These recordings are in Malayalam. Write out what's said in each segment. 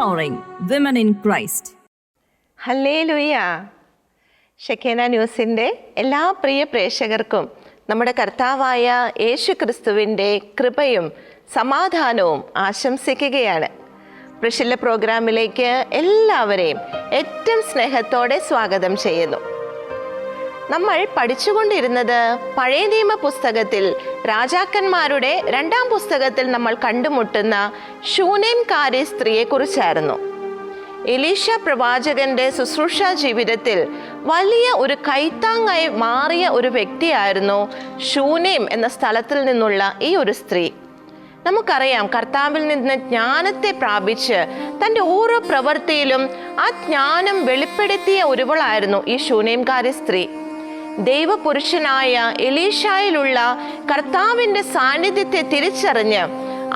empowering women in Christ. Hallelujah. Shekinah ന്യൂസിൻ്റെ എല്ലാ പ്രിയ പ്രേക്ഷകർക്കും നമ്മുടെ കർത്താവായ യേശു ക്രിസ്തുവിൻ്റെ കൃപയും സമാധാനവും ആശംസിക്കുകയാണ്. പ്രഷില്ല പ്രോഗ്രാമിലേക്ക് എല്ലാവരെയും ഏറ്റവും സ്നേഹത്തോടെ സ്വാഗതം ചെയ്യുന്നു. നമ്മൾ പഠിച്ചുകൊണ്ടിരുന്നത് പഴയ നിയമ പുസ്തകത്തിൽ രാജാക്കന്മാരുടെ 2-ാം പുസ്തകത്തിൽ നമ്മൾ കണ്ടുമുട്ടുന്ന ശൂനേംകാരി സ്ത്രീയെക്കുറിച്ചായിരുന്നു. എലീശ പ്രവാചകന്റെ ശുശ്രൂഷ ജീവിതത്തിൽ വലിയ ഒരു കൈത്താങ്ങായി മാറിയ ഒരു വ്യക്തിയായിരുന്നു ശൂനേം എന്ന സ്ഥലത്തിൽ നിന്നുള്ള ഈ ഒരു സ്ത്രീ. നമുക്കറിയാം, കർത്താവിൽ നിന്ന് ജ്ഞാനത്തെ പ്രാപിച്ച് തൻ്റെ ഓരോ പ്രവൃത്തിയിലും ആ ജ്ഞാനം വെളിപ്പെടുത്തിയ ഒരുവളായിരുന്നു ഈ ശൂനേംകാരി സ്ത്രീ. ദൈവപുരുഷനായ എലീശായിലുള്ള കർത്താവിൻ്റെ സാന്നിധ്യത്തെ തിരിച്ചറിഞ്ഞ്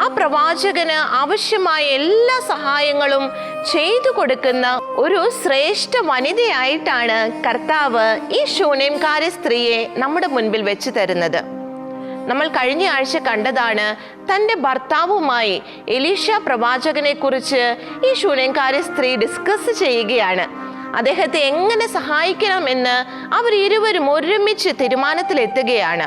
ആ പ്രവാചകന് ആവശ്യമായ എല്ലാ സഹായങ്ങളും ചെയ്തു കൊടുക്കുന്ന ഒരു ശ്രേഷ്ഠ വനിതയായിട്ടാണ് കർത്താവ് ഈ ശൂനേംകാരി സ്ത്രീയെ നമ്മുടെ മുൻപിൽ വെച്ച് തരുന്നത്. നമ്മൾ കഴിഞ്ഞ ആഴ്ച കണ്ടതാണ്, തൻ്റെ ഭർത്താവുമായി എലീശ പ്രവാചകനെ കുറിച്ച് ഈ ശൂനേംകാരി സ്ത്രീ ഡിസ്കസ് ചെയ്യുകയാണ്. അദ്ദേഹത്തെ എങ്ങനെ സഹായിക്കണമെന്ന് അവരിരുവരും ഒരുമിച്ച് തീരുമാനത്തിലെത്തുകയാണ്.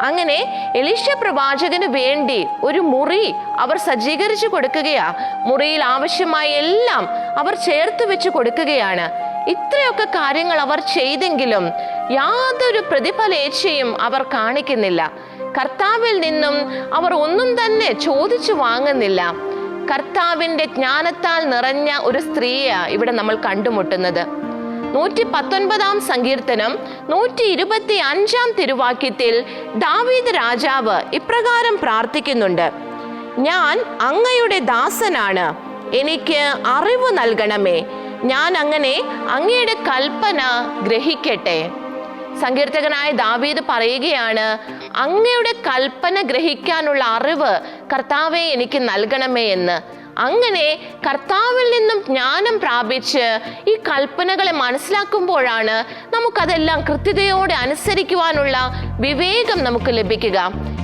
അങ്ങനെ എലീശ പ്രവാചകന് വേണ്ടി ഒരു മുറി അവർ സജ്ജീകരിച്ചു കൊടുക്കുകയാ. മുറിയിൽ ആവശ്യമായ എല്ലാം അവർ ചേർത്ത് വെച്ച് കൊടുക്കുകയാണ്. ഇത്രയൊക്കെ കാര്യങ്ങൾ അവർ ചെയ്തെങ്കിലും യാതൊരു പ്രതിഫലേച്ഛയും അവർ കാണിക്കുന്നില്ല. കർത്താവിൽ നിന്നും അവർ ഒന്നും തന്നെ ചോദിച്ചു വാങ്ങുന്നില്ല. കർത്താവിൻ്റെ ജ്ഞാനത്താൽ നിറഞ്ഞ ഒരു സ്ത്രീയാ ഇവിടെ നമ്മൾ കണ്ടുമുട്ടുന്നത്. 119-ാം സങ്കീർത്തനം 125-ാം തിരുവാക്യത്തിൽ ദാവീദ് രാജാവ് ഇപ്രകാരം പ്രാർത്ഥിക്കുന്നുണ്ട്: ഞാൻ അങ്ങയുടെ ദാസനാണ്, എനിക്ക് അറിവ് നൽകണമേ, ഞാൻ അങ്ങനെ അങ്ങയുടെ കൽപ്പന ഗ്രഹിക്കട്ടെ. സങ്കീർത്തകനായ ദാവീദ് പറയുകയാണ്, അങ്ങയുടെ കൽപ്പന ഗ്രഹിക്കാനുള്ള അറിവ് കർത്താവേ എനിക്ക് നൽകണമേ എന്ന്. അങ്ങനെ കർത്താവിൽ നിന്നും ജ്ഞാനം പ്രാപിച്ച് ഈ കൽപ്പനകളെ മനസ്സിലാക്കുമ്പോഴാണ് നമുക്കതെല്ലാം കൃത്യതയോടെ അനുസരിക്കുവാനുള്ള വിവേകം നമുക്ക് ലഭിക്കുക.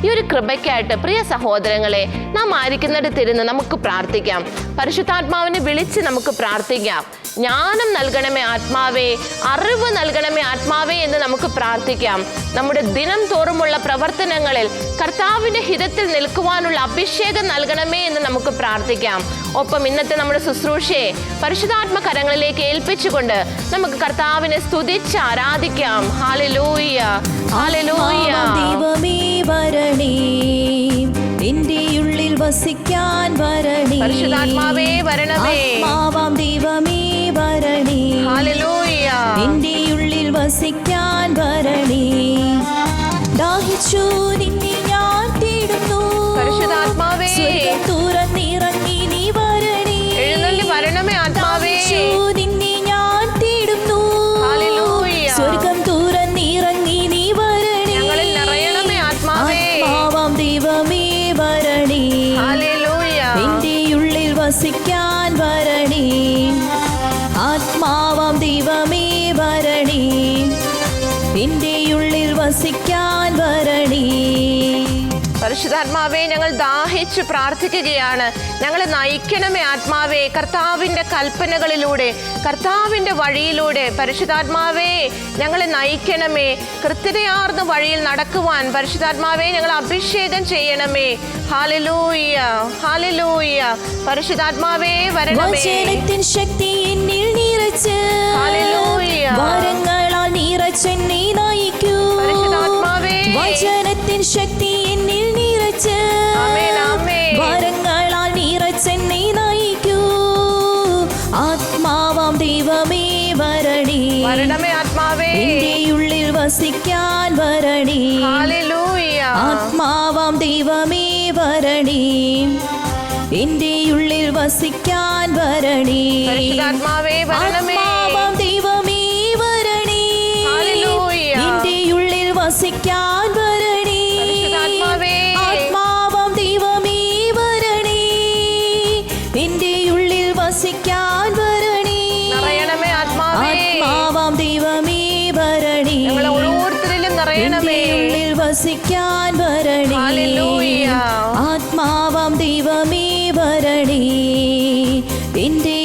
ഈ ഒരു കൃപയ്ക്കായിട്ട് പ്രിയ സഹോദരങ്ങളെ, നാം ആയിരിക്കുന്നിടത്തിരുന്ന് നമുക്ക് പ്രാർത്ഥിക്കാം. പരിശുദ്ധാത്മാവിനെ വിളിച്ച് നമുക്ക് പ്രാർത്ഥിക്കാം. ജ്ഞാനം നൽകണമേ ആത്മാവേ, അറിവ് നൽകണമേ ആത്മാവേ എന്ന് നമുക്ക് പ്രാർത്ഥിക്കാം. നമ്മുടെ ദിനം തോറുമുള്ള പ്രവർത്തനങ്ങളിൽ കർത്താവിൻ്റെ ഹിതത്തിൽ നിൽക്കുവാനുള്ള അഭിഷേകം നൽകണമേ എന്ന് നമുക്ക് പ്രാർത്ഥിക്കാം. ഒപ്പം ഇന്നത്തെ നമ്മുടെ ശുശ്രൂഷയെ പരിശുദ്ധാത്മ കരങ്ങളിലേക്ക് ഏൽപ്പിച്ചുകൊണ്ട് നമുക്ക് കർത്താവിനെ സ്തുതിച്ച് ആരാധിക്കാം. Hallelujah, hallelujah. ദൈവമേ വരണേ, നിന്റെ ഉള്ളിൽ വസിക്കാൻ വരണേ. പരിശുദ്ധാത്മാവേ വരണമേ. ആത്മാവാം ദൈവമേ വരണേ, ഹല്ലേലൂയ. നിന്റെ ഉള്ളിൽ വസിക്കാൻ വരണേ. ദാഹിച്ചു നിന്നെ ഞാൻ തേടുന്നു, പരിശുദ്ധാത്മാവേ തുറന്നിറങ്ങി നീ വരണേ. എഴുന്നള്ളി വരണമേ ആത്മാവേ. നിന്നെ ഞാൻ തേടുന്നു, ഹല്ലേലൂയ. സ്വർഗം തുറന്നിറങ്ങി നീ വരണേ. ഞങ്ങളിൽ നിറയണമേ ആത്മാവേ. ആത്മാവാം ദൈവമേ വരണേ, ഹല്ലേലൂയ. നിന്റെ ഉള്ളിൽ വസിക്കാൻ വരണേ. ആത്മാവാം ദൈവമേ വരണേ, നിന്റെ ഉള്ളിൽ വസിക്കാൻ വരണേ. പരിശുദ്ധാത്മാവേ, ഞങ്ങൾ ദാഹിച്ചു പ്രാർത്ഥിക്കുകയാണ്. ഞങ്ങളെ നയിക്കണമേ ആത്മാവേ, കർത്താവിൻ്റെ കൽപ്പനകളിലൂടെ, കർത്താവിൻ്റെ വഴിയിലൂടെ. പരിശുദ്ധാത്മാവേ, ഞങ്ങളെ നയിക്കണമേ. കൃത്യതയാർന്ന വഴിയിൽ നടക്കുവാൻ പരിശുദ്ധാത്മാവേ ഞങ്ങൾ അഭിഷേകം ചെയ്യണമേ. Hallelujah, hallelujah. പരിശുദ്ധാത്മാവേ വരണമേ. വചനത്തിൻ ശക്തി എന്നിൽ നിറച്ച്, ഹല്ലേലൂയ. വരങ്ങളാൽ നിറച്ചെന്നെ നയിക്കൂ. പരിശുദ്ധാത്മാവേ, വചനത്തിൻ ശക്തി എന്നിൽ നിറച്ച്, ആമേൻ, ആമേൻ. വരങ്ങളാൽ നിറച്ചെന്നെ നയിക്കൂ. ആത്മാവാം ദൈവമേ വരണേ, വരണമേ ആത്മാവേ. നിന്റെ ഉള്ളിൽ വസിക്കാൻ വരണേ. ഹല്ലേലൂയ. ആത്മാവാം ദൈവമേ വരണേ, നിന്റെ ഉള്ളിൽ വസിക്കാൻ വരണേ. പരിശുദ്ധാത്മാവേ വരണമേ. ആത്മാവാം ദൈവമേ വരണേ, ഹല്ലേലൂയ. നിന്റെ ഉള്ളിൽ വസിക്കാൻ വരണേ. പരിശുദ്ധാത്മാവേ. ആത്മാവാം ദൈവമേ വരണേ, നിന്റെ ഉള്ളിൽ വസിക്കാൻ വരണേ. നിറയണമേ ആത്മാവേ. ആത്മാവാം ദൈവമേ വരണേ, ഞങ്ങളെ ഓരോരുത്തരിലും നിറയണമേ. നിന്റെ ഉള്ളിൽ വസിക്കാൻ വരണേ. ഹല്ലേലൂയ. ആത്മാവാം ദൈവമേ വരണേ, നിന്റെ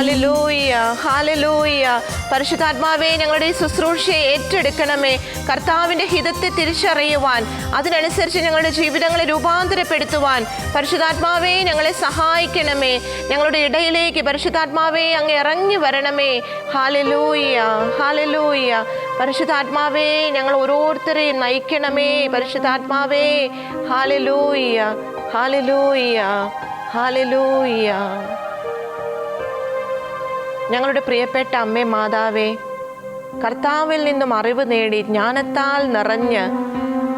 ഹല്ലേലൂയ, ഹല്ലേലൂയ. പരിശുദ്ധാത്മാവേ, ഞങ്ങളുടെ ഈ ശുശ്രൂഷയെ ഏറ്റെടുക്കണമേ. കർത്താവിന്റെ ഹിതത്തെ തിരിച്ചറിയുവാൻ, അതിനനുസരിച്ച് ഞങ്ങളുടെ ജീവിതങ്ങളെ രൂപാന്തരപ്പെടുത്തുവാൻ പരിശുദ്ധാത്മാവേ ഞങ്ങളെ സഹായിക്കണമേ. ഞങ്ങളുടെ ഇടയിലേക്ക് പരിശുദ്ധാത്മാവേ അങ്ങ് ഇറങ്ങി വരണമേ. Hallelujah, hallelujah. പരിശുദ്ധാത്മാവേ, ഞങ്ങൾ ഓരോരുത്തരെയും നയിക്കണമേ. പരിശുദ്ധാത്മാവേ, ഹല്ലേലൂയ, ഹല്ലേലൂയ, ഹല്ലേലൂയ. ഞങ്ങളുടെ പ്രിയപ്പെട്ട അമ്മേ മാതാവേ, കർത്താവിൽ നിന്നും അറിവ് നേടി ജ്ഞാനത്താൽ നിറഞ്ഞ്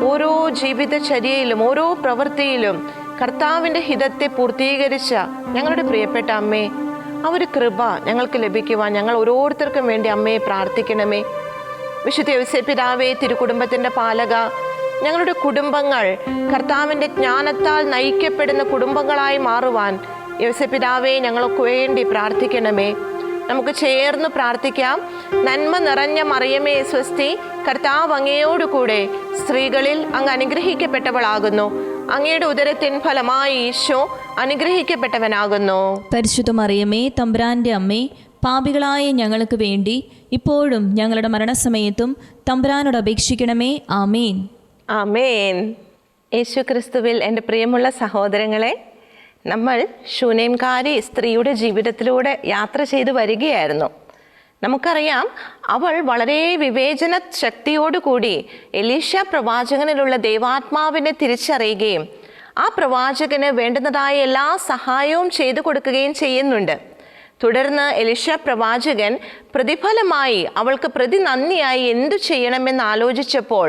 ഓരോ ജീവിതചര്യയിലും ഓരോ പ്രവൃത്തിയിലും കർത്താവിൻ്റെ ഹിതത്തെ പൂർത്തീകരിച്ച ഞങ്ങളുടെ പ്രിയപ്പെട്ട അമ്മേ, ആ ഒരു കൃപ ഞങ്ങൾക്ക് ലഭിക്കുവാൻ ഞങ്ങൾ ഓരോരുത്തർക്കും വേണ്ടി അമ്മയെ പ്രാർത്ഥിക്കണമേ. വിശുദ്ധ യോസേപ്പ് പിതാവേ, തിരുക്കുടുംബത്തിൻ്റെ പാലക, ഞങ്ങളുടെ കുടുംബങ്ങൾ കർത്താവിൻ്റെ ജ്ഞാനത്താൽ നയിക്കപ്പെടുന്ന കുടുംബങ്ങളായി മാറുവാൻ യോസേപ്പ് പിതാവേ ഞങ്ങൾക്ക് വേണ്ടി പ്രാർത്ഥിക്കണമേ. നമുക്ക് ചേർന്ന് പ്രാർത്ഥിക്കാം. നന്മ നിറഞ്ഞ മറിയമേ സ്വസ്തി, കർത്താവ് അങ്ങയോടുകൂടെ സ്ത്രീകളിൽ അങ്ങ് അനുഗ്രഹിക്കപ്പെട്ടവളാകുന്നു. അങ്ങയുടെ ഉദരത്തിൻ ഫലമായി ഈശോ അനുഗ്രഹിക്കപ്പെട്ടവനാകുന്നു. പരിശുദ്ധ മറിയമേ, തമ്പുരാന്റെ അമ്മേ, പാപികളായ ഞങ്ങൾക്ക് വേണ്ടി ഇപ്പോഴും ഞങ്ങളുടെ മരണസമയത്തും തമ്പുരാനോട് അപേക്ഷിക്കണമേ. ആമേൻ, ആമേൻ. യേശു ക്രിസ്തുവിൽ എൻ്റെ പ്രിയമുള്ള സഹോദരങ്ങളെ, നമ്മൾ ശൂനേംകാരി സ്ത്രീയുടെ ജീവിതത്തിലൂടെ യാത്ര ചെയ്തു വരികയായിരുന്നു. നമുക്കറിയാം, അവൾ വളരെ വിവേചന ശക്തിയോടുകൂടി എലീശ പ്രവാചകനിലുള്ള ദൈവാത്മാവിനെ തിരിച്ചറിയുകയും ആ പ്രവാചകന് വേണ്ടുന്നതായ എല്ലാ സഹായവും ചെയ്തു കൊടുക്കുകയും ചെയ്യുന്നുണ്ട്. തുടർന്ന് എലീശ പ്രവാചകൻ പ്രതിഫലമായി അവൾക്ക് പ്രതിനന്ദിയായി എന്തു ചെയ്യണമെന്ന് ആലോചിച്ചപ്പോൾ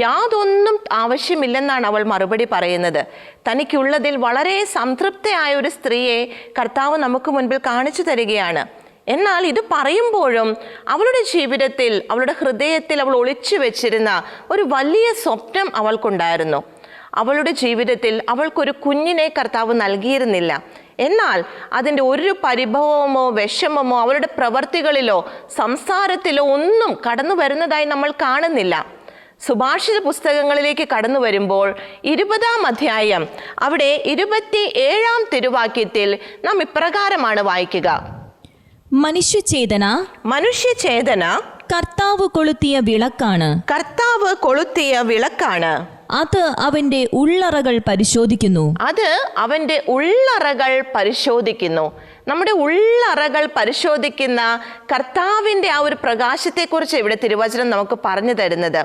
യാതൊന്നും ആവശ്യമില്ലെന്നാണ് അവൾ മറുപടി പറയുന്നത്. തനിക്കുള്ളതിൽ വളരെ സംതൃപ്തയായ ഒരു സ്ത്രീയെ കർത്താവ് നമുക്ക് മുൻപിൽ കാണിച്ചു തരികയാണ്. എന്നാൽ ഇത് പറയുമ്പോഴും അവളുടെ ജീവിതത്തിൽ, അവളുടെ ഹൃദയത്തിൽ അവൾ ഒളിച്ചു വെച്ചിരുന്ന ഒരു വലിയ സ്വപ്നം അവൾക്കുണ്ടായിരുന്നു. അവളുടെ ജീവിതത്തിൽ അവൾക്കൊരു കുഞ്ഞിനെ കർത്താവ് നൽകിയിരുന്നില്ല. എന്നാൽ അതിൻ്റെ ഒരു പരിഭവമോ വിഷമമോ അവളുടെ പ്രവർത്തികളിലോ സംസാരത്തിലോ ഒന്നും കടന്നു വരുന്നതായി നമ്മൾ കാണുന്നില്ല. സുഭാഷിത പുസ്തകങ്ങളിലേക്ക് കടന്നു വരുമ്പോൾ 20-ാം അധ്യായം അവിടെ 27-ാം തിരുവാക്യത്തിൽ നാം ഇപ്രകാരമാണ് വായിക്കുക: മനുഷ്യചേതന കർത്താവ് കൊളുത്തിയ വിളക്കാണ്. കർത്താവ് കൊളുത്തിയ വിളക്കാണ്. അത് അവന്റെ ഉള്ളറകൾ പരിശോധിക്കുന്നു. അത് അവന്റെ ഉള്ളറകൾ പരിശോധിക്കുന്നു. നമ്മുടെ ഉള്ളറകൾ പരിശോധിക്കുന്ന കർത്താവിൻ്റെ ആ ഒരു പ്രകാശത്തെക്കുറിച്ച് ഇവിടെ തിരുവചനം നമുക്ക് പറഞ്ഞു തരുന്നത്.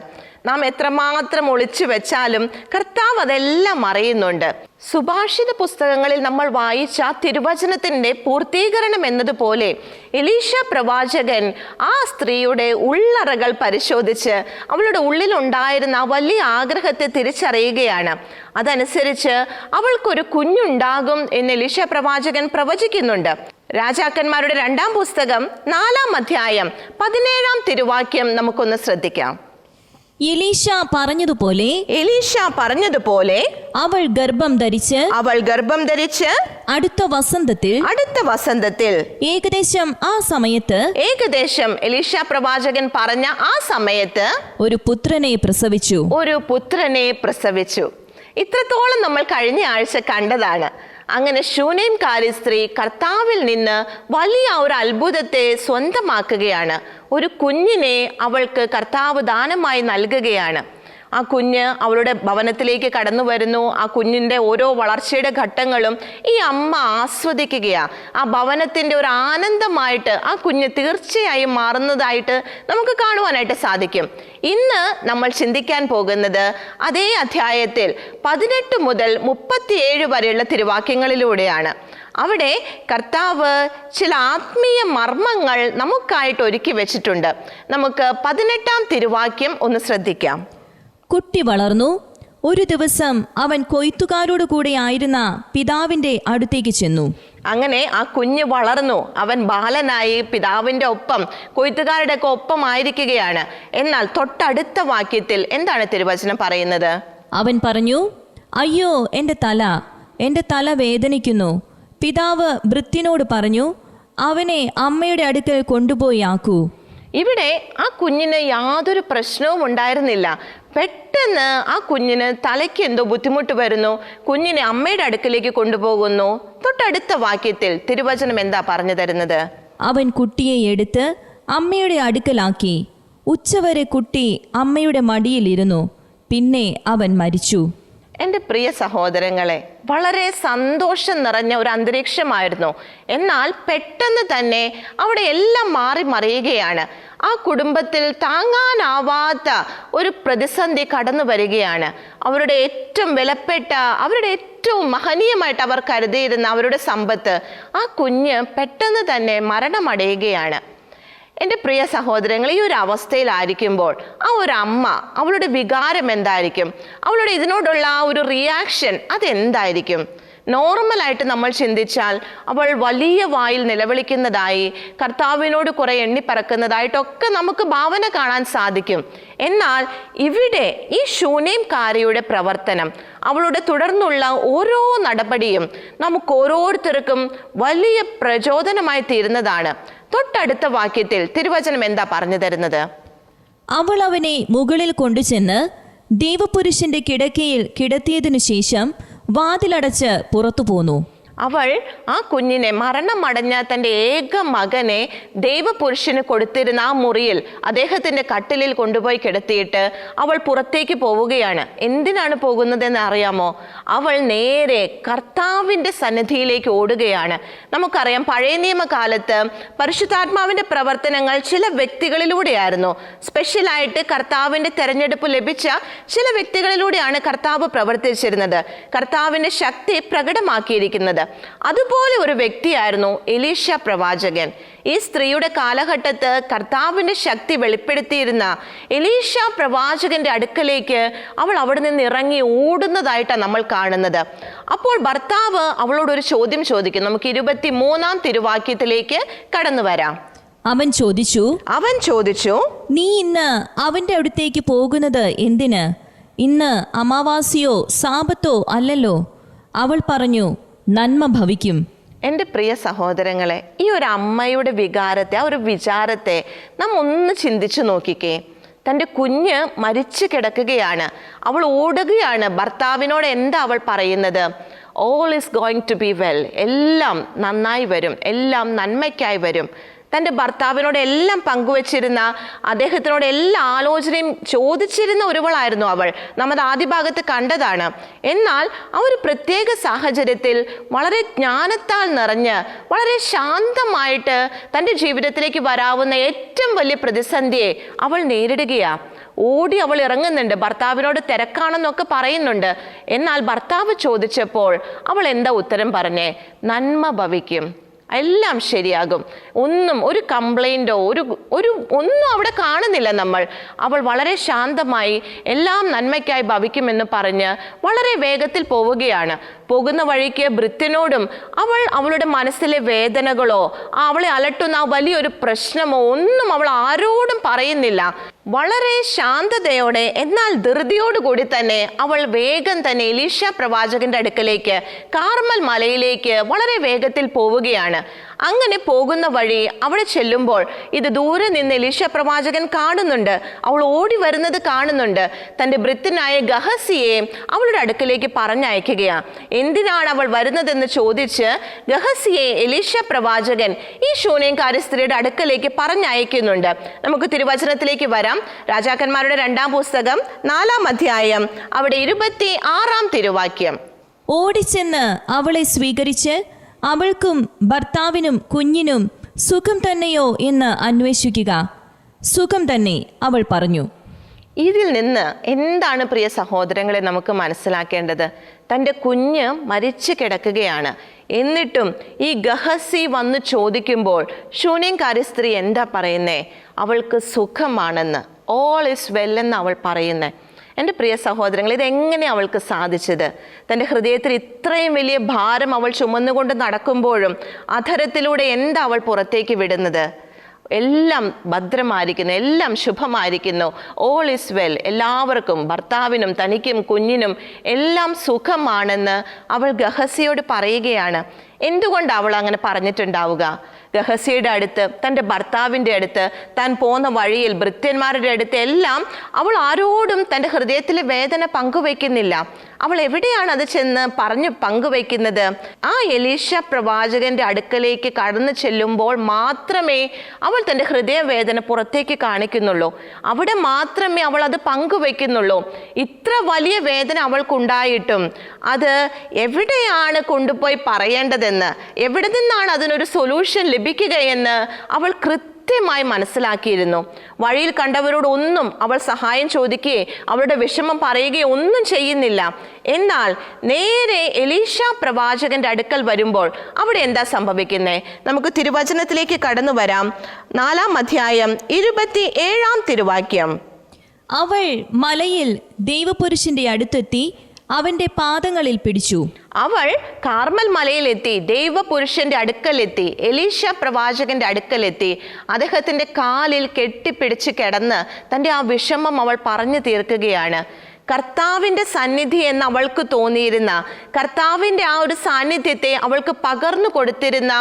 നാം എത്രമാത്രം ഒളിച്ചു വെച്ചാലും കർത്താവ് അതെല്ലാം അറിയുന്നുണ്ട്. സുഭാഷിത പുസ്തകങ്ങളിൽ നമ്മൾ വായിച്ച തിരുവചനത്തിൻ്റെ പൂർത്തീകരണം എന്നതുപോലെ എലീശ പ്രവാചകൻ ആ സ്ത്രീയുടെ ഉള്ളറകൾ പരിശോധിച്ച് അവളുടെ ഉള്ളിലുണ്ടായിരുന്ന ആ വലിയ ആഗ്രഹത്തെ തിരിച്ചറിയുകയാണ്. അതനുസരിച്ച് അവൾക്കൊരു കുഞ്ഞുണ്ടാകും എന്ന് എലീശ പ്രവാചകൻ പ്രവചിക്കുന്നുണ്ട്. രാജാക്കന്മാരുടെ 2-ാം പുസ്തകം 4-ാം അധ്യായം 17-ാം തിരുവാക്യം നമുക്കൊന്ന് ശ്രദ്ധിക്കാം. എലീശ പറഞ്ഞതുപോലെ അവൾ ഗർഭം ധരിച്ച് അടുത്ത വസന്തത്തിൽ ഏകദേശം എലീശ പ്രവാചകൻ പറഞ്ഞ ആ സമയത്ത് ഒരു പുത്രനെ പ്രസവിച്ചു. ഇത്രത്തോളം നമ്മൾ കഴിഞ്ഞ ആഴ്ച കണ്ടതാണ്. അങ്ങനെ ശൂനേംകാരി സ്ത്രീ കർത്താവിൽ നിന്ന് വലിയ ഒരു അത്ഭുതത്തെ സ്വന്തമാക്കുകയാണ്. ഒരു കുഞ്ഞിനെ അവൾക്ക് കർത്താവ് ദാനമായി നൽകുകയാണ്. ആ കുഞ്ഞ് അവളുടെ ഭവനത്തിലേക്ക് കടന്നു വരുന്നു. ആ കുഞ്ഞിൻ്റെ ഓരോ വളർച്ചയുടെ ഘട്ടങ്ങളും ഈ അമ്മ ആസ്വദിക്കുകയാണ്. ആ ഭവനത്തിൻ്റെ ഒരു ആനന്ദമായിട്ട് ആ കുഞ്ഞ് തീർച്ചയായും മാറുന്നതായിട്ട് നമുക്ക് കാണുവാനായിട്ട് സാധിക്കും. ഇന്ന് നമ്മൾ ചിന്തിക്കാൻ പോകുന്നത് അതേ അധ്യായത്തിൽ 18 മുതൽ 37 വരെയുള്ള തിരുവാക്യങ്ങളിലൂടെയാണ്. അവിടെ കർത്താവ് ചില ആത്മീയ മർമ്മങ്ങൾ നമുക്കായിട്ട് ഒരുക്കി വെച്ചിട്ടുണ്ട്. നമുക്ക് 18-ാം തിരുവാക്യം ഒന്ന് ശ്രദ്ധിക്കാം. കുട്ടി വളർന്നു. ഒരു ദിവസം അവൻ കൊയ്ത്തുകാരോട് കൂടെ ആയിരുന്ന പിതാവിന്റെ അടുത്തേക്ക് ചെന്നു. അങ്ങനെ ആ കുഞ്ഞ് വളർന്നു. അവൻ ബാലനായി പിതാവിൻ്റെ ഒപ്പം, കൊയ്ത്തുകാരുടെ ഒക്കെ ഒപ്പം ആയിരിക്കുകയാണ്. എന്നാൽ തൊട്ടടുത്ത വാക്യത്തിൽ എന്താണ് തിരുവചനം പറയുന്നത്? അവൻ പറഞ്ഞു, അയ്യോ എൻ്റെ തല വേദനിക്കുന്നു. പിതാവ് ഭൃത്യനോട് പറഞ്ഞു, അവനെ അമ്മയുടെ അടുക്കൽ കൊണ്ടുപോയി ആക്കൂ. ഇവിടെ ആ കുഞ്ഞിന് യാതൊരു പ്രശ്നവും ഉണ്ടായിരുന്നില്ല. പെട്ടെന്ന് ആ കുഞ്ഞിന് തലയ്ക്ക് എന്തോ ബുദ്ധിമുട്ട് വരുന്നു. കുഞ്ഞിനെ അമ്മയുടെ അടുക്കലേക്ക് കൊണ്ടുപോകുന്നു. തൊട്ടടുത്ത വാക്യത്തിൽ തിരുവചനം എന്താ പറഞ്ഞു തരുന്നത്? അവൻ കുട്ടിയെ എടുത്ത് അമ്മയുടെ അടുക്കലാക്കി. ഉച്ചവരെ കുട്ടി അമ്മയുടെ മടിയിലിരുന്നു. പിന്നെ അവൻ മരിച്ചു. എൻ്റെ പ്രിയ സഹോദരങ്ങളെ, വളരെ സന്തോഷം നിറഞ്ഞ ഒരു അന്തരീക്ഷമായിരുന്നു. എന്നാൽ പെട്ടെന്ന് തന്നെ അവിടെ എല്ലാം മാറി മറിയുകയാണ്. ആ കുടുംബത്തിൽ താങ്ങാനാവാത്ത ഒരു പ്രതിസന്ധി കടന്നു വരികയാണ്. അവരുടെ ഏറ്റവും വിലപ്പെട്ട, അവരുടെ ഏറ്റവും മഹനീയമായിട്ട് അവർ കരുതിയിരുന്ന അവരുടെ സമ്പത്ത്, ആ കുഞ്ഞ് പെട്ടെന്ന് തന്നെ മരണമടയുകയാണ്. എൻ്റെ പ്രിയ സഹോദരങ്ങൾ, ഈ ഒരു അവസ്ഥയിലായിരിക്കുമ്പോൾ ആ ഒരു അമ്മ, അവളുടെ വികാരം എന്തായിരിക്കും? അവളുടെ ഇതിനോടുള്ള ആ ഒരു റിയാക്ഷൻ അതെന്തായിരിക്കും? നോർമലായിട്ട് നമ്മൾ ചിന്തിച്ചാൽ അവൾ വലിയ വായിൽ നിലവിളിക്കുന്നതായി, കർത്താവിനോട് കുറെ എണ്ണിപ്പറക്കുന്നതായിട്ടൊക്കെ നമുക്ക് ഭാവന കാണാൻ സാധിക്കും. എന്നാൽ ഇവിടെ ഈ ശൂനേംകാരിയുടെ പ്രവർത്തനം, അവളുടെ തുടർന്നുള്ള ഓരോ നടപടിയും നമുക്ക് ഓരോരുത്തർക്കും വലിയ പ്രചോദനമായി തീരുന്നതാണ്. തൊട്ടടുത്ത വാക്യത്തിൽ തിരുവചനം എന്താ പറഞ്ഞു തരുന്നത്? അവൾ അവനെ മുകളിൽ കൊണ്ടുചെന്ന് ദൈവപുരുഷന്റെ കിടക്കയിൽ കിടത്തിയതിനു ശേഷം വാതിലടച്ച് പുറത്തു പോന്നു. അവൾ ആ കുഞ്ഞിനെ, മരണമടഞ്ഞ തൻ്റെ ഏക മകനെ ദൈവപുരുഷന് കൊടുത്തിരുന്ന ആ മുറിയിൽ അദ്ദേഹത്തിൻ്റെ കട്ടിലിൽ കൊണ്ടുപോയി കിടത്തിയിട്ട് അവൾ പുറത്തേക്ക് പോവുകയാണ്. എന്തിനാണ് പോകുന്നതെന്ന് അറിയാമോ? അവൾ നേരെ കർത്താവിൻ്റെ സന്നിധിയിലേക്ക് ഓടുകയാണ്. നമുക്കറിയാം, പഴയ നിയമകാലത്ത് പരിശുദ്ധാത്മാവിൻ്റെ പ്രവർത്തനങ്ങൾ ചില വ്യക്തികളിലൂടെയായിരുന്നു. സ്പെഷ്യലായിട്ട് കർത്താവിൻ്റെ തെരഞ്ഞെടുപ്പ് ലഭിച്ച ചില വ്യക്തികളിലൂടെയാണ് കർത്താവ് പ്രവർത്തിച്ചിരുന്നത്, കർത്താവിൻ്റെ ശക്തി പ്രകടമാക്കിയിരിക്കുന്നത്. അതുപോലെ ഒരു വ്യക്തിയായിരുന്നു എലീശ പ്രവാചകൻ. ഈ സ്ത്രീയുടെ കാലഘട്ടത്ത് കർത്താവിന്റെ ശക്തി വെളിപ്പെടുത്തിയിരുന്ന എലീശ പ്രവാചകന്റെ അടുക്കലേക്ക് അവൾ അവിടെ നിന്ന് ഇറങ്ങി ഓടുന്നതായിട്ടാണ് നമ്മൾ കാണുന്നത്. അപ്പോൾ ഭർത്താവ് അവളോടൊരു ചോദ്യം ചോദിക്കും. നമുക്ക് 23-ാം തിരുവാക്യത്തിലേക്ക് കടന്നു വരാം. അവൻ ചോദിച്ചു, നീ ഇന്ന് അവന്റെ അടുത്തേക്ക് പോകുന്നത് എന്തിന്? ഇന്ന് അമാവാസിയോ സാബത്തോ അല്ലല്ലോ. അവൾ പറഞ്ഞു, നന്മ ഭവിക്കും. എൻ്റെ പ്രിയ സഹോദരങ്ങളെ, ഈ ഒരു അമ്മയുടെ വികാരത്തെ, ആ ഒരു വിചാരത്തെ നാം ഒന്ന് ചിന്തിച്ചു നോക്കിക്കേ. തൻ്റെ കുഞ്ഞ് മരിച്ചു കിടക്കുകയാണ്, അവൾ ഓടുകയാണ്. ഭർത്താവിനോട് എന്താ അവൾ പറയുന്നത്? All is going to be well, എല്ലാം നന്നായി വരും, എല്ലാം നന്മയ്ക്കായി വരും. തൻ്റെ ഭർത്താവിനോട് എല്ലാം പങ്കുവച്ചിരുന്ന, അദ്ദേഹത്തിനോട് എല്ലാ ആലോചനയും ചോദിച്ചിരുന്ന ഒരുവളായിരുന്നു അവൾ. നമ്മൾ ആദ്യ ഭാഗത്ത് കണ്ടതാണ്. എന്നാൽ ആ ഒരു പ്രത്യേക സാഹചര്യത്തിൽ വളരെ ജ്ഞാനത്താൽ നിറഞ്ഞ് വളരെ ശാന്തമായിട്ട് തൻ്റെ ജീവിതത്തിലേക്ക് വരാവുന്ന ഏറ്റവും വലിയ പ്രതിസന്ധിയെ അവൾ നേരിടുകയാണ്. ഓടി അവൾ ഇറങ്ങുന്നുണ്ട്, ഭർത്താവിനോട് തിരക്കാണെന്നൊക്കെ പറയുന്നുണ്ട്. എന്നാൽ ഭർത്താവ് ചോദിച്ചപ്പോൾ അവൾ എന്താ ഉത്തരം പറഞ്ഞേ? നന്മ ഭവിക്കും, എല്ലാം ശരിയാകും, ഒന്നും ഒരു കംപ്ലൈൻറ്റോ ഒന്നും അവിടെ കാണുന്നില്ല നമ്മൾ. അവൾ വളരെ ശാന്തമായി എല്ലാം നന്മയ്ക്കായി ഭവിക്കുമെന്ന് പറഞ്ഞ് വളരെ വേഗത്തിൽ പോവുകയാണ്. പോകുന്ന വഴിക്ക് ഭൃത്യനോടും അവളുടെ മനസ്സിലെ വേദനകളോ അവളെ അലട്ടുന്ന ആ വലിയൊരു പ്രശ്നമോ ഒന്നും അവൾ ആരോടും പറയുന്നില്ല. വളരെ ശാന്തതയോടെ എന്നാൽ ധൃതിയോടുകൂടി തന്നെ അവൾ വേഗം തന്നെ എലീശ പ്രവാചകന്റെ അടുക്കലേക്ക്, കാർമൽ മലയിലേക്ക് വളരെ വേഗത്തിൽ പോവുകയാണ്. അങ്ങനെ പോകുന്ന വഴി അവിടെ ചെല്ലുമ്പോൾ ഇത് ദൂരെ നിന്ന് എലീശ പ്രവാചകൻ കാണുന്നുണ്ട്. അവൾ ഓടി വരുന്നത് കാണുന്നുണ്ട്. തൻ്റെ ഭൃത്യനായ ഗഹസിയെ അവളുടെ അടുക്കലേക്ക് പറഞ്ഞയക്കുകയാണ്. എന്തിനാണ് അവൾ വരുന്നതെന്ന് ചോദിച്ച് ഗഹസിയെ എലീശ പ്രവാചകൻ ഈ ശൂനേംകാരി സ്ത്രീയുടെ അടുക്കലേക്ക് പറഞ്ഞയക്കുന്നുണ്ട്. നമുക്ക് തിരുവചനത്തിലേക്ക് വരാം. രാജാക്കന്മാരുടെ 2-ാം പുസ്തകം 4-ാം അധ്യായം, അവിടെ 26-ാം തിരുവാക്യം. ഓടിച്ചെന്ന് അവളെ സ്വീകരിച്ച് അവൾക്കും ഭർത്താവിനും കുഞ്ഞിനും സുഖം തന്നെയോ എന്ന് അന്വേഷിക്കുക. സുഖം തന്നെ, അവൾ പറഞ്ഞു. ഇതിൽ നിന്ന് എന്താണ് പ്രിയ സഹോദരങ്ങളെ നമുക്ക് മനസ്സിലാക്കേണ്ടത്? തൻ്റെ കുഞ്ഞ് മരിച്ചു കിടക്കുകയാണ്. എന്നിട്ടും ഈ ഗഹസി വന്ന് ചോദിക്കുമ്പോൾ ശൂനേംകാരി സ്ത്രീ എന്താ പറയുന്നേ? അവൾക്ക് സുഖമാണെന്ന്, ഓൾ ഈസ് വെൽ എന്ന് അവൾ പറയുന്നേ. എൻ്റെ പ്രിയ സഹോദരങ്ങൾ, ഇതെങ്ങനെ അവൾക്ക് സാധിച്ചത്? തൻ്റെ ഹൃദയത്തിൽ ഇത്രയും വലിയ ഭാരം അവൾ ചുമന്നുകൊണ്ട് നടക്കുമ്പോഴും അധരത്തിലൂടെ എന്താ അവൾ പുറത്തേക്ക് വിടുന്നത്? എല്ലാം ഭദ്രമായിരിക്കുന്നു, എല്ലാം ശുഭമായിരിക്കുന്നു, ഓൾ ഈസ് വെൽ, എല്ലാവർക്കും, ഭർത്താവിനും തനിക്കും കുഞ്ഞിനും എല്ലാം സുഖമാണെന്ന് അവൾ ഗഹസിയോട് പറയുകയാണ്. എന്തുകൊണ്ട് അവൾ അങ്ങനെ പറഞ്ഞിട്ടുണ്ടാവുക? ഗഹസിയുടെ അടുത്ത്, തൻ്റെ ഭർത്താവിൻ്റെ അടുത്ത്, താൻ പോന്ന വഴിയിൽ ഭൃത്യന്മാരുടെ അടുത്ത് എല്ലാം അവൾ ആരോടും തൻ്റെ ഹൃദയത്തിലെ വേദന പങ്കുവയ്ക്കുന്നില്ല. അവൾ എവിടെയാണ് അത് ചെന്ന് പറഞ്ഞു പങ്കുവയ്ക്കുന്നത്? ആ എലീശ പ്രവാചകന്റെ അടുക്കലേക്ക് കടന്നു ചെല്ലുമ്പോൾ മാത്രമേ അവൾ തൻ്റെ ഹൃദയവേദന പുറത്തേക്ക് കാണിക്കുന്നുള്ളൂ. അവിടെ മാത്രമേ അവൾ അത് പങ്കുവയ്ക്കുന്നുള്ളൂ. ഇത്ര വലിയ വേദന അവൾക്കുണ്ടായിട്ടും അത് എവിടെയാണ് കൊണ്ടുപോയി പറയേണ്ടതെന്ന്, എവിടെ നിന്നാണ് അതിനൊരു സൊല്യൂഷൻ ലഭിക്കുകയെന്ന് അവൾ കൃത്യമായി മനസ്സിലാക്കിയിരുന്നു. വഴിയിൽ കണ്ടവരോട് ഒന്നും അവൾ സഹായം ചോദിക്കുകയോ അവളുടെ വിഷമം പറയുകയോ ഒന്നും ചെയ്യുന്നില്ല. എന്നാൽ നേരെ എലീശ പ്രവാചകന്റെ അടുക്കൽ വരുമ്പോൾ അവിടെ എന്താ സംഭവിക്കുന്നത്? നമുക്ക് തിരുവചനത്തിലേക്ക് കടന്നു വരാം. 4-ാം അധ്യായം 27-ാം തിരുവാക്യം. അവൾ മലയിൽ ദൈവപുരുഷന്റെ അടുത്തെത്തി അവന്റെ പാദങ്ങളിൽ പിടിച്ചു. അവൾ കാർമൽ മലയിലെത്തി, ദൈവപുരുഷന്റെ അടുക്കലെത്തി, എലീശ പ്രവാചകന്റെ അടുക്കലെത്തി, അദ്ദേഹത്തിന്റെ കാലിൽ കെട്ടിപ്പിടിച്ച് കിടന്ന് തൻ്റെ ആ വിഷമം അവൾ പറഞ്ഞു തീർക്കുകയാണ്. കർത്താവിൻ്റെ സന്നിധി എന്ന് അവൾക്ക് തോന്നിയിരുന്ന, കർത്താവിൻ്റെ ആ ഒരു സാന്നിധ്യത്തെ അവൾക്ക് പകർന്നു കൊടുത്തിരുന്ന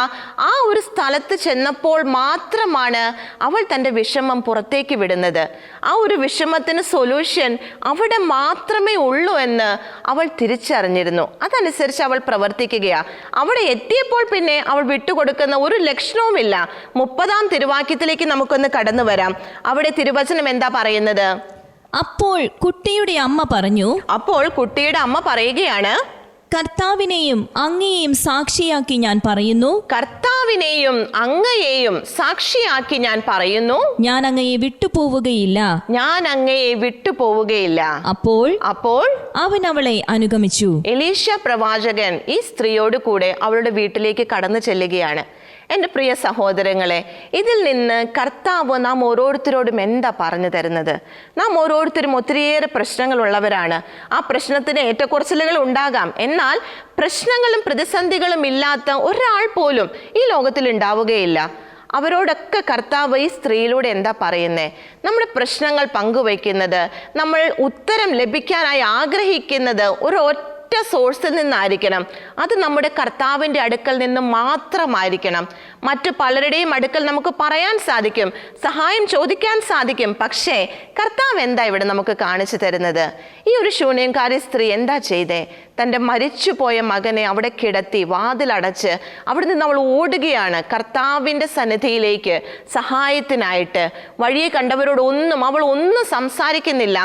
ആ ഒരു സ്ഥലത്ത് ചെന്നപ്പോൾ മാത്രമാണ് അവൾ തൻ്റെ വിഷമം പുറത്തേക്ക് വിടുന്നത്. ആ ഒരു വിഷമത്തിന് സൊല്യൂഷൻ അവിടെ മാത്രമേ ഉള്ളൂ എന്ന് അവൾ തിരിച്ചറിഞ്ഞിരുന്നു. അതനുസരിച്ച് അവൾ പ്രവർത്തിക്കുകയാണ്. അവിടെ എത്തിയപ്പോൾ പിന്നെ അവൾ വിട്ടുകൊടുക്കുന്ന ഒരു ലക്ഷണവുമില്ല. 30-ാം തിരുവാക്യത്തിലേക്ക് നമുക്കൊന്ന് കടന്നു വരാം. അവിടെ തിരുവചനം എന്താ പറയുന്നത്? അപ്പോൾ കുട്ടിയുടെ അമ്മ പറയുകയാണ്, കർത്താവിനെയും അങ്ങയെയും സാക്ഷിയാക്കി ഞാൻ പറയുന്നു, കർത്താവിനെയും അങ്ങയെയും സാക്ഷിയാക്കി ഞാൻ പറയുന്നു, ഞാൻ അങ്ങയെ വിട്ടുപോവുകയില്ല. അപ്പോൾ അവൻ അവളെ അനുഗമിച്ചു. എലീശ പ്രവാചകൻ ഈ സ്ത്രീയോട് കൂടെ അവളുടെ വീട്ടിലേക്ക് കടന്നു ചെല്ലുകയാണ്. എൻ്റെ പ്രിയ സഹോദരങ്ങളെ, ഇതിൽ നിന്ന് കർത്താവ് നാം ഓരോരുത്തരോടും എന്താ പറഞ്ഞു തരുന്നത്? നാം ഓരോരുത്തരും ഒത്തിരിയേറെ പ്രശ്നങ്ങളുള്ളവരാണ്. ആ പ്രശ്നത്തിന് ഏറ്റക്കുറച്ചിലുകൾ ഉണ്ടാകാം. എന്നാൽ പ്രശ്നങ്ങളും പ്രതിസന്ധികളും ഇല്ലാത്ത ഒരാൾ പോലും ഈ ലോകത്തിൽ ഉണ്ടാവുകയില്ല. അവരോടൊക്കെ കർത്താവ് ഈ സ്ത്രീയിലൂടെ എന്താ പറയുന്നേ? നമ്മുടെ പ്രശ്നങ്ങൾ പങ്കുവയ്ക്കുന്നത്, നമ്മൾ ഉത്തരം ലഭിക്കാനായി ആഗ്രഹിക്കുന്നത് ഒരൊറ്റ സോഴ്സിൽ നിന്നായിരിക്കണം. അത് നമ്മുടെ കർത്താവിൻ്റെ അടുക്കൽ നിന്ന് മാത്രമായിരിക്കണം. മറ്റു പലരുടെയും അടുക്കൽ നമുക്ക് പറയാൻ സാധിക്കും, സഹായം ചോദിക്കാൻ സാധിക്കും. പക്ഷേ കർത്താവ് എന്താ ഇവിടെ നമുക്ക് കാണിച്ചു തരുന്നത്? ഈ ഒരു ശൂന്യംകാരി സ്ത്രീ എന്താ ചെയ്തേ? തൻ്റെ മരിച്ചുപോയ മകനെ അവിടെ കിടത്തി വാതിലടച്ച് അവിടെ നിന്ന് അവൾ ഓടുകയാണ് കർത്താവിൻ്റെ സന്നിധിയിലേക്ക് സഹായത്തിനായിട്ട്. വഴിയെ കണ്ടവരോട് അവൾ ഒന്നും സംസാരിക്കുന്നില്ല.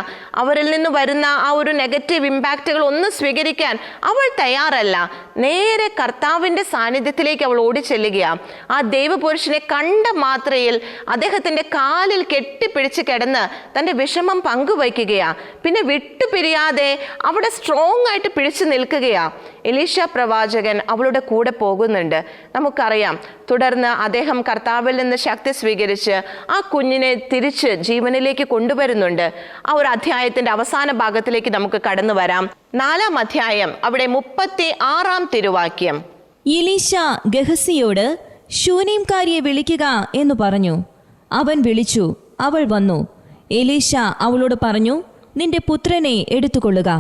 അവരിൽ നിന്ന് വരുന്ന ആ ഒരു നെഗറ്റീവ് ഇമ്പാക്റ്റുകൾ ഒന്നും സ്വീകരിക്കാൻ അവൾ തയ്യാറല്ല. നേരെ കർത്താവിൻ്റെ സാന്നിധ്യത്തിലേക്ക് അവൾ ഓടിച്ചെല്ലുകയാണ്. ആ ദൈവപുരുഷനെ കണ്ട മാത്രയിൽ അദ്ദേഹത്തിൻ്റെ കാലിൽ കെട്ടിപ്പിടിച്ച് കിടന്ന് തൻ്റെ വിഷമം പങ്കുവയ്ക്കുകയാണ്. പിന്നെ വിട്ടുപിരിയാതെ അവിടെ സ്ട്രോങ് ആയിട്ട് പിടിച്ചു നിൽക്കുകയാ. എലീശ പ്രവാചകൻ അവളുടെ കൂടെ പോകുന്നുണ്ട്. നമുക്കറിയാം, തുടർന്ന് അദ്ദേഹം കർത്താവിൽ നിന്ന് ശക്തി സ്വീകരിച്ച് ആ കുഞ്ഞിനെ തിരിച്ച് ജീവനിലേക്ക് കൊണ്ടുവരുന്നുണ്ട്. ആ ഒരു അധ്യായത്തിന്റെ അവസാന ഭാഗത്തിലേക്ക് നമുക്ക് കടന്നു വരാം. 4-ാം അധ്യായം, അവിടെ 36-ാം തിരുവാക്യം. എലീശ ഗഹസിയോട് ശൂനേംകാരിയെ വിളിക്കുക എന്ന് പറഞ്ഞു. അവൻ വിളിച്ചു, അവൾ വന്നു. എലീശ അവളോട് പറഞ്ഞു, നിന്റെ പുത്രനെ എടുത്തുകൊള്ളുക.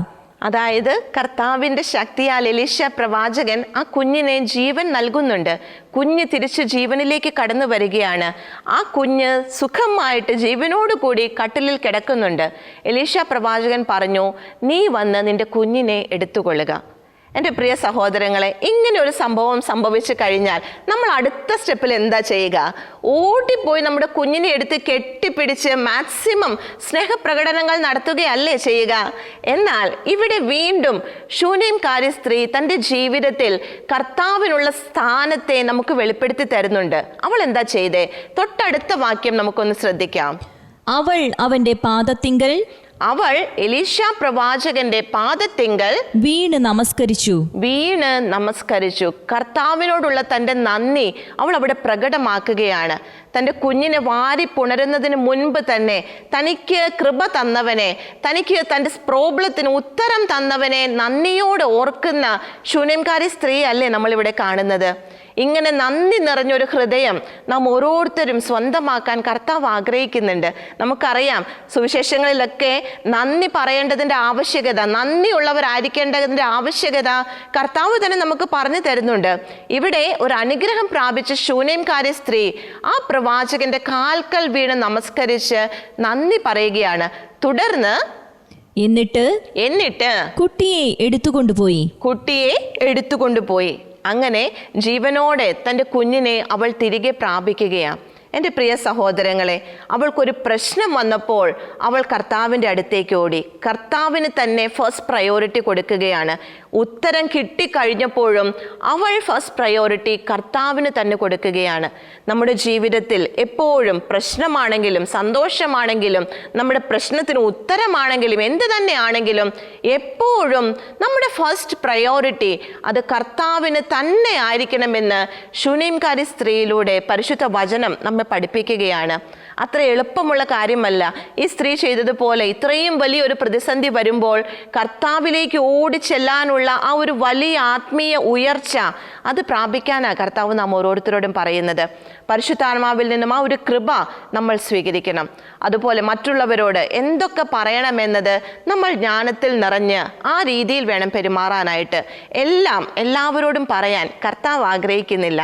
അതായത് കർത്താവിൻ്റെ ശക്തിയാൽ എലീശ പ്രവാചകൻ ആ കുഞ്ഞിനെ ജീവൻ നൽകുന്നുണ്ട്. കുഞ്ഞ് തിരിച്ച് ജീവനിലേക്ക് കടന്നു വരികയാണ്. ആ കുഞ്ഞ് സുഖമായിട്ട് ജീവനോടുകൂടി കട്ടിലിൽ കിടക്കുന്നുണ്ട്. എലീശ പ്രവാചകൻ പറഞ്ഞു, നീ വന്ന് നിന്റെ കുഞ്ഞിനെ എടുത്തുകൊള്ളുക. എൻ്റെ പ്രിയ സഹോദരങ്ങളെ, ഇങ്ങനെ ഒരു സംഭവം സംഭവിച്ചു കഴിഞ്ഞാൽ നമ്മൾ അടുത്ത സ്റ്റെപ്പിൽ എന്താ ചെയ്യുക? ഓടിപ്പോയി നമ്മുടെ കുഞ്ഞിനെ എടുത്ത് കെട്ടിപ്പിടിച്ച് മാക്സിമം സ്നേഹപ്രകടനങ്ങൾ നടത്തുകയല്ലേ ചെയ്യുക? എന്നാൽ ഇവിടെ വീണ്ടും ശൂനേംകാരി സ്ത്രീ തൻ്റെ ജീവിതത്തിൽ കർത്താവിനുള്ള സ്ഥാനത്തെ നമുക്ക് വെളിപ്പെടുത്തി തരുന്നുണ്ട്. അവൾ എന്താ ചെയ്തേ? തൊട്ടടുത്ത വാക്യം നമുക്കൊന്ന് ശ്രദ്ധിക്കാം. അവൾ അവന്റെ പാദത്തിങ്കൽ, അവൾ എലീശ പ്രവാചകന്റെ പാദത്തിങ്കൽ വീണ് നമസ്കരിച്ചു. കർത്താവിനോടുള്ള തൻ്റെ നന്ദി അവൾ അവിടെ പ്രകടമാക്കുകയാണ്. തൻ്റെ കുഞ്ഞിനെ വാരി പുണരുന്നതിന് മുൻപ് തന്നെ തനിക്ക് കൃപ തന്നവനെ, തനിക്ക് തൻ്റെ പ്രോബ്ലത്തിന് ഉത്തരം തന്നവനെ നന്ദിയോടെ ഓർക്കുന്ന ശൂന്യംകാരി സ്ത്രീ അല്ലേ നമ്മളിവിടെ കാണുന്നത്? ഇങ്ങനെ നന്ദി നിറഞ്ഞൊരു ഹൃദയം നാം ഓരോരുത്തരും സ്വന്തമാക്കാൻ കർത്താവ് ആഗ്രഹിക്കുന്നുണ്ട്. നമുക്കറിയാം, സുവിശേഷങ്ങളിലൊക്കെ നന്ദി പറയേണ്ടതിൻ്റെ ആവശ്യകത, നന്ദിയുള്ളവരായിരിക്കേണ്ടതിൻ്റെ ആവശ്യകത കർത്താവ് തന്നെ നമുക്ക് പറഞ്ഞു തരുന്നുണ്ട്. ഇവിടെ ഒരു അനുഗ്രഹം പ്രാപിച്ച ശൂനേംകാരി സ്ത്രീ ആ പ്രവാചകന്റെ കാൽക്കൽ വീണ് നമസ്കരിച്ച് നന്ദി പറയുകയാണ്. തുടർന്ന് എന്നിട്ട് കുട്ടിയെ എടുത്തുകൊണ്ടുപോയി. അങ്ങനെ ജീവനോടെ തൻ്റെ കുഞ്ഞിനെ അവൾ തിരികെ പ്രാപിക്കുകയാണ്. എൻ്റെ പ്രിയ സഹോദരങ്ങളെ, അവൾക്കൊരു പ്രശ്നം വന്നപ്പോൾ അവൾ കർത്താവിൻ്റെ അടുത്തേക്ക് ഓടി. കർത്താവിന് തന്നെ ഫസ്റ്റ് പ്രയോറിറ്റി കൊടുക്കുകയാണ്. ഉത്തരം കിട്ടിക്കഴിഞ്ഞപ്പോഴും അവൾ ഫസ്റ്റ് പ്രയോറിറ്റി കർത്താവിന് തന്നെ കൊടുക്കുകയാണ്. നമ്മുടെ ജീവിതത്തിൽ എപ്പോഴും പ്രശ്നമാണെങ്കിലും സന്തോഷമാണെങ്കിലും നമ്മുടെ പ്രശ്നത്തിന് ഉത്തരമാണെങ്കിലും എന്ത് തന്നെയാണെങ്കിലും എപ്പോഴും നമ്മുടെ ഫസ്റ്റ് പ്രയോറിറ്റി അത് കർത്താവിന് തന്നെ ആയിരിക്കണമെന്ന് ശൂനേംകാരി സ്ത്രീയിലൂടെ പരിശുദ്ധ വചനം നമ്മെ പഠിപ്പിക്കുകയാണ്. അത്ര എളുപ്പമുള്ള കാര്യമല്ല. ഈ സ്ത്രീ ചെയ്തതുപോലെ ഇത്രയും വലിയൊരു പ്രതിസന്ധി വരുമ്പോൾ കർത്താവിലേക്ക് ഓടിച്ചെല്ലാനുള്ള ആ ഒരു വലിയ ആത്മീയ ഉയർച്ച അത് പ്രാപിക്കാനാണ് കർത്താവ് നാം ഓരോരുത്തരോടും പറയുന്നത്. പരിശുദ്ധാത്മാവിൽ നിന്നും ആ ഒരു കൃപ നമ്മൾ സ്വീകരിക്കണം. അതുപോലെ മറ്റുള്ളവരോട് എന്തൊക്കെ പറയണമെന്നത് നമ്മൾ ജ്ഞാനത്തിൽ നിറഞ്ഞ് ആ രീതിയിൽ വേണം പെരുമാറാനായിട്ട്. എല്ലാവരോടും പറയാൻ കർത്താവ് ആഗ്രഹിക്കുന്നില്ല.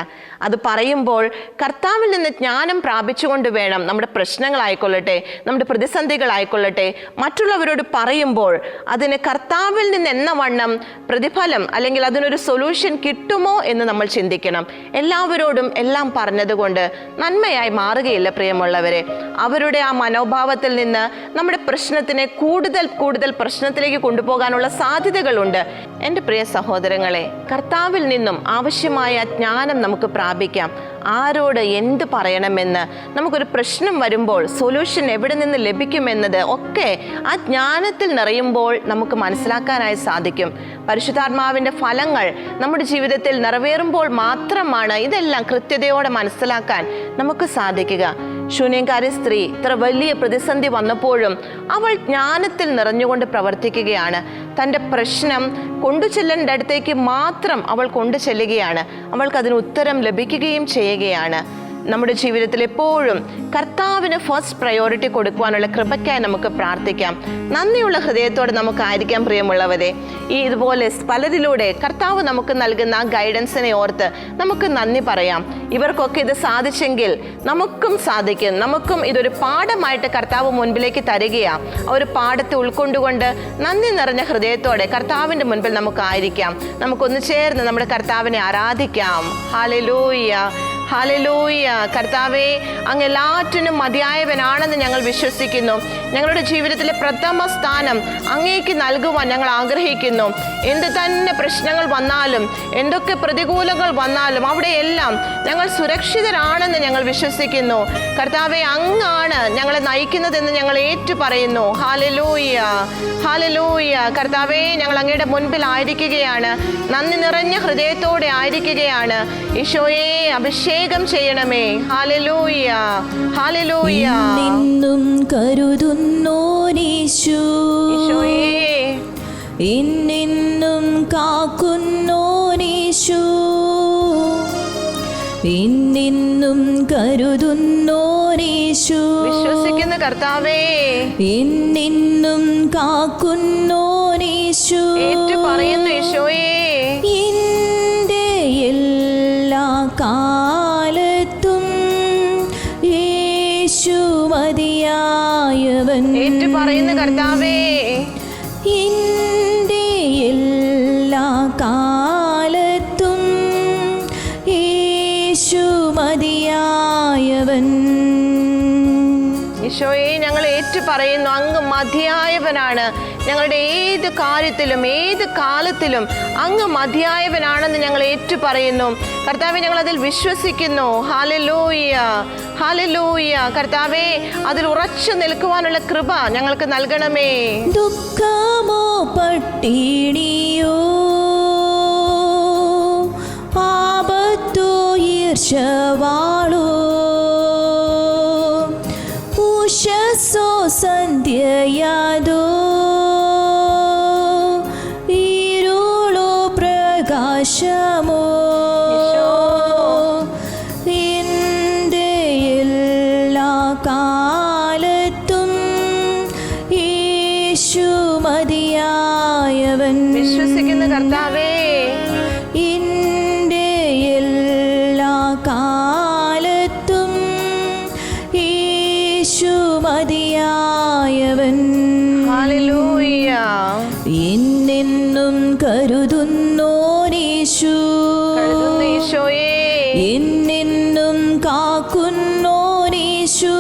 അത് പറയുമ്പോൾ കർത്താവിൽ നിന്ന് ജ്ഞാനം പ്രാപിച്ചുകൊണ്ട് വേണം നമ്മുടെ പ്രശ്നങ്ങളായിക്കൊള്ളട്ടെ, നമ്മുടെ പ്രതിസന്ധികളായിക്കൊള്ളട്ടെ, മറ്റുള്ളവരോട് പറയുമ്പോൾ അതിന് കർത്താവിൽ നിന്ന് എന്ന വണ്ണം പ്രതിഫലം അല്ലെങ്കിൽ അതിനൊരു സൊല്യൂഷൻ കിട്ടുമോ എന്ന് നമ്മൾ ചിന്തിക്കണം. എല്ലാവരോടും എല്ലാം പറഞ്ഞതുകൊണ്ട് നന്മയായി മാറുകയില്ല പ്രിയമുള്ളവരെ. അവരുടെ ആ മനോഭാവത്തിൽ നിന്ന് നമ്മുടെ പ്രശ്നത്തിനെ കൂടുതൽ പ്രശ്നത്തിലേക്ക് കൊണ്ടുപോകാനുള്ള സാധ്യതകളുണ്ട്. എൻ്റെ പ്രിയ സഹോദരങ്ങളെ, കർത്താവിൽ നിന്നും ആവശ്യമായ ജ്ഞാനം നമുക്ക് പ്രാപിക്കാം. ആരോട് എന്ത് പറയണമെന്ന്, നമുക്കൊരു പ്രശ്നം വരുമ്പോൾ സൊല്യൂഷൻ എവിടെ നിന്ന് ലഭിക്കുമെന്നത് ഒക്കെ ആ ജ്ഞാനത്തിൽ നിറയുമ്പോൾ നമുക്ക് മനസ്സിലാക്കാനായി സാധിക്കും. പരിശുദ്ധാത്മാവിൻ്റെ ഫലങ്ങൾ നമ്മുടെ ജീവിതത്തിൽ നിറവേറുമ്പോൾ മാത്രമാണ് ഇതെല്ലാം കൃത്യതയോടെ മനസ്സിലാക്കാൻ നമുക്ക് സാധിക്കുക. ശൂന്യംകാരി സ്ത്രീ ഇത്ര വലിയ പ്രതിസന്ധി വന്നപ്പോഴും അവൾ ജ്ഞാനത്തിൽ നിറഞ്ഞുകൊണ്ട് പ്രവർത്തിക്കുകയാണ്. തൻ്റെ പ്രശ്നം കൊണ്ടുചെല്ലേണ്ട അടുത്തേക്ക് മാത്രം അവൾ കൊണ്ടുചെല്ലുകയാണ്. അവൾക്കതിന് ഉത്തരം ലഭിക്കുകയും ചെയ്യുകയാണ്. നമ്മുടെ ജീവിതത്തിൽ എപ്പോഴും കർത്താവിന് ഫസ്റ്റ് പ്രയോറിറ്റി കൊടുക്കുവാനുള്ള കൃപയ്ക്കായി നമുക്ക് പ്രാർത്ഥിക്കാം. നന്ദിയുള്ള ഹൃദയത്തോടെ നമുക്കായിരിക്കാം പ്രിയമുള്ളവരെ. ഇതുപോലെ പലരിലൂടെ കർത്താവ് നമുക്ക് നൽകുന്ന ആ ഗൈഡൻസിനെ ഓർത്ത് നമുക്ക് നന്ദി പറയാം. ഇവർക്കൊക്കെ ഇത് സാധിച്ചെങ്കിൽ നമുക്കും സാധിക്കും. നമുക്കും ഇതൊരു പാഠമായിട്ട് കർത്താവ് മുൻപിലേക്ക് തരികയാണ്. ആ ഒരു പാഠത്തെ ഉൾക്കൊണ്ടുകൊണ്ട് നന്ദി നിറഞ്ഞ ഹൃദയത്തോടെ കർത്താവിൻ്റെ മുൻപിൽ നമുക്കായിരിക്കാം. നമുക്കൊന്ന് ചേർന്ന് നമ്മുടെ കർത്താവിനെ ആരാധിക്കാം. Hallelujah, hallelujah. കർത്താവേ, അങ്ങ് എല്ലാറ്റിനും മതിയായവനാണെന്ന് ഞങ്ങൾ വിശ്വസിക്കുന്നു. ഞങ്ങളുടെ ജീവിതത്തിലെ പ്രഥമ സ്ഥാനം അങ്ങേക്ക് നൽകുവാൻ ഞങ്ങൾ ആഗ്രഹിക്കുന്നു. എന്ത് തന്നെ പ്രശ്നങ്ങൾ വന്നാലും എന്തൊക്കെ പ്രതികൂലങ്ങൾ വന്നാലും അവിടെയെല്ലാം ഞങ്ങൾ സുരക്ഷിതരാണെന്ന് ഞങ്ങൾ വിശ്വസിക്കുന്നു. കർത്താവേ, അങ്ങാണ് ഞങ്ങളെ നയിക്കുന്നതെന്ന് ഞങ്ങൾ ഏറ്റു പറയുന്നു. Hallelujah, hallelujah. കർത്താവേ, ഞങ്ങൾ അങ്ങയുടെ മുൻപിൽ ആയിരിക്കുകയാണ്. നന്ദി നിറഞ്ഞ ഹൃദയത്തോടെ ആയിരിക്കുകയാണ്. ഈശോയെ, അഭിഷേകം ചെയ്യണമേ. Hallelujah, hallelujah. നിന്നും കരുതുന്നോനീശു, ഈശോയേ, ഇന്നും കാക്കുന്നോനീശു, ഇന്നും കരുതുന്നോനീശു. വിശ്വസിക്കുന്ന കർത്താവേ, ഇന്നും കാക്കുന്നോനീശു. ഏറ്റു പറയുന്നു ഈശോയേ, എന്റെ എല്ലാ കാലത്തും യേശു മതിയായവൻ. ഏറ്റു പറയുന്ന കർത്താവേ, എന്റെ എല്ലാ കാലത്തും യേശു മതിയായവൻ. ഈശോയെ, ഞങ്ങൾ ഏറ്റു പറയുന്നു അങ്ങ് മതിയായവനാണ്. ഞങ്ങളുടെ ഏത് കാര്യത്തിലും ഏത് കാലത്തിലും അങ്ങ് മതിയായവനാണെന്ന് ഞങ്ങൾ ഏറ്റു പറയുന്നു. കർത്താവെ, ഞങ്ങൾ അതിൽ വിശ്വസിക്കുന്നു. Hallelujah, hallelujah. കർത്താവെ, അതിൽ ഉറച്ചു നിൽക്കുവാനുള്ള കൃപ ഞങ്ങൾക്ക് നൽകണമേ. ദുഃഖമോ പട്ടിണിയോ ആപത്തോ ഈർഷ്യവാളോ ഉഷസ്സോ സന്ധ്യയാതോ ഇരുളോ പ്രകാശമോ കരുതുന്നോരീശു, ഈശോയേ എന്നെന്നും കാക്കുന്നോരീശു,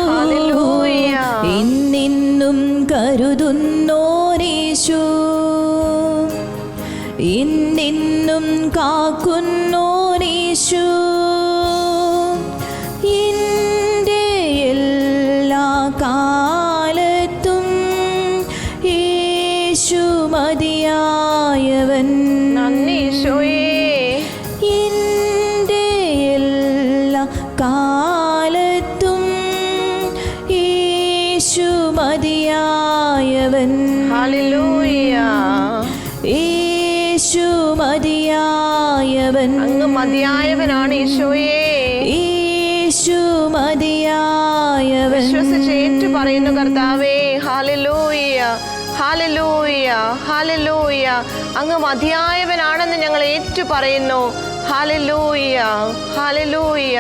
ഹല്ലേലൂയ. എന്നെന്നും കരുതുന്നോരീശു, എന്നെന്നും കാക്കുന്നോരീശു, എൻ്റെ എല്ലാ കാലത്തും യേശു മതിയായവൻ. നന്ദി ഈശോയേ. എൻ്റെ എല്ലാ കാലത്തും യേശു മതിയായവൻ. ഹല്ലേലൂയ. യേശു മതിയായവൻ. അങ്ങ് മതിയായവനാണ് ഈശോയേ. യേശു മതിയായവൻ. വിശ്വസിച്ച് ഏറ്റു പറയുന്നു കർത്താവേ. Hallelujah, hallelujah, hallelujah. അങ്ങ് മതിയായവനാണെന്ന് ഞങ്ങൾ ഏറ്റു പറയുന്നു. Hallelujah, hallelujah.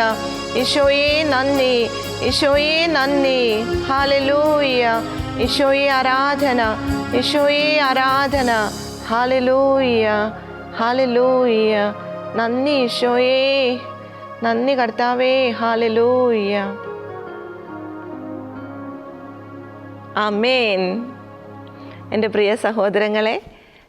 ഈശോയെ നന്ദി, ഈശോയെ നന്ദി. ഹല്ലേലൂയ. ഈശോയെ ആരാധന, ഈശോയെ ആരാധന. Hallelujah, hallelujah. നന്ദി ഈശോയെ, നന്ദി കർത്താവേ. ഹല്ലേലൂയ. ആമേൻ. എൻ്റെ പ്രിയ സഹോദരങ്ങളെ,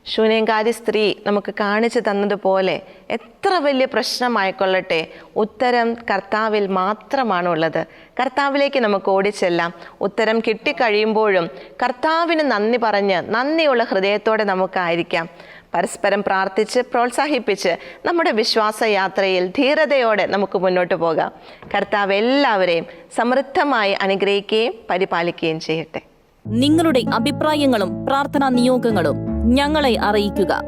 ശൂന്യംകാരി സ്ത്രീ നമുക്ക് കാണിച്ചു തന്നതുപോലെ എത്ര വലിയ പ്രശ്നമായിക്കൊള്ളട്ടെ, ഉത്തരം കർത്താവിൽ മാത്രമാണുള്ളത്. കർത്താവിലേക്ക് നമുക്ക് ഓടിച്ചെല്ലാം. ഉത്തരം കിട്ടിക്കഴിയുമ്പോഴും കർത്താവിന് നന്ദി പറഞ്ഞ് നന്ദിയുള്ള ഹൃദയത്തോടെ നമുക്കായിരിക്കാം. പരസ്പരം പ്രാർത്ഥിച്ച് പ്രോത്സാഹിപ്പിച്ച് നമ്മുടെ വിശ്വാസയാത്രയിൽ ധീരതയോടെ നമുക്ക് മുന്നോട്ട് പോകാം. കർത്താവ് എല്ലാവരെയും സമൃദ്ധമായി അനുഗ്രഹിക്കുകയും പരിപാലിക്കുകയും ചെയ്യട്ടെ. നിങ്ങളുടെ അഭിപ്രായങ്ങളും പ്രാർത്ഥനാ നിയോഗങ്ങളും ഞങ്ങളെ അറിയിക്കുക.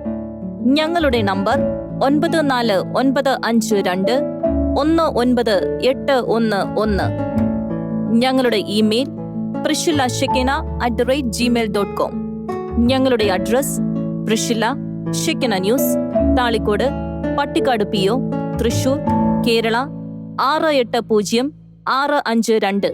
ഞങ്ങളുടെ നമ്പർ 9495219811. ഞങ്ങളുടെ ഇമെയിൽ priscilla@gmail.com. ഞങ്ങളുടെ address പ്രിഷില്ല Shekinah news, Thalikkode, Pattikkad PO, Thrissur, Kerala 680652.